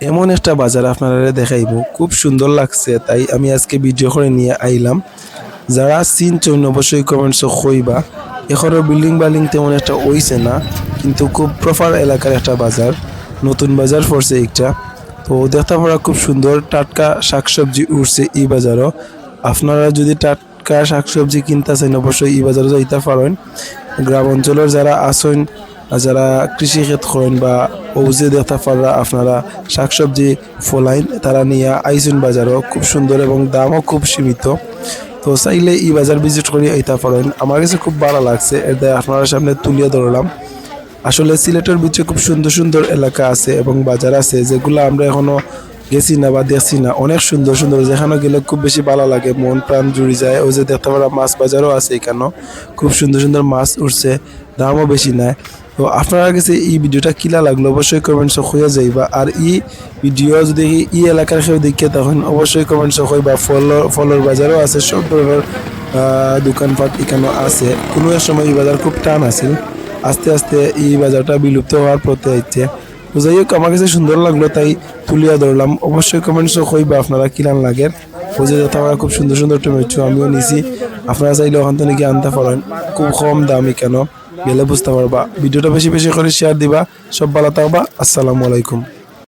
এমন একটা বাজার আপনারা দেখাইব, খুব সুন্দর লাগছে, তাই আমি আজকে ভিডিও করে নিয়ে আইলাম। যারা চিনছেন অবশ্যই কমেন্টস কইবা। এখনো বিল্ডিং বাল্ডিং তেমন একটা হইছে না, কিন্তু খুব প্রপার এলাকার একটা বাজার, নতুন বাজার পড়ছে একটা। তো দেখতে পারা খুব সুন্দর, টাটকা শাকসবজি উঠছে এই বাজারও। আপনারা যদি টাটকা শাকসবজি কিনতে চান অবশ্যই এই বাজারে যাইতে পারেন। গ্রাম অঞ্চলের যারা আছেন, যারা কৃষি ক্ষেত করেন বা ওজে দেখতে পারা আপনারা শাকসবজি ফলাইন, তারা নিয়ে আইসুন বাজারও খুব সুন্দর এবং দামও খুব সীমিত। তো চাইলে এই বাজার ভিজিট করে আইতে পারেন। আমার কাছে খুব ভালো লাগছে, এটা আপনার সামনে তুলিয়ে ধরলাম। আসলে সিলেটের ভিতরে খুব সুন্দর সুন্দর এলাকা আছে এবং বাজার আছে যেগুলো আমরা এখনো গেছি না বা দেখছি না। অনেক সুন্দর সুন্দর, যেখানে গেলে খুব বেশি ভালো লাগে, মন প্রাণ জুড়ে যায়। ওই যে দেখতে পারা মাছ বাজারও আছে এখানেও, খুব সুন্দর সুন্দর মাছ উঠছে, দামও বেশি নাই। তো আপনারা কাছে এই ভিডিওটা কিলা লাগলো অবশ্যই কমেন্টস হয়ে যাইবা। আর এই ভিডিও যদি এই এলাকার কেউ দেখে তখন অবশ্যই কমেন্টস হইবা। ফলর বাজারও আছে, সব ধরনের দোকানপাট এখানেও আছে। কোনো এক সময় এই বাজার খুব টান আছিল, আস্তে আস্তে এই বাজারটা বিলুপ্ত হওয়ার পথে আইছে। তো যাই হোক, আমার কাছে সুন্দর লাগলো তাই তুলিয়া ধরলাম। অবশ্যই কমেন্টস কইবা আপনারা কিরান লাগে। বুঝে যেতে আমরা খুব সুন্দর সুন্দর টমেটো আমিও নিছি, আপনারা চাইলে ওখান থেকে গিয়ে আনতে পারেন, খুব কম দামি কেন, গেলে বুঝতে পারবা। ভিডিওটা বেশি বেশি করে শেয়ার দিবা। সব ভালো থাকবা, আসসালামু আলাইকুম।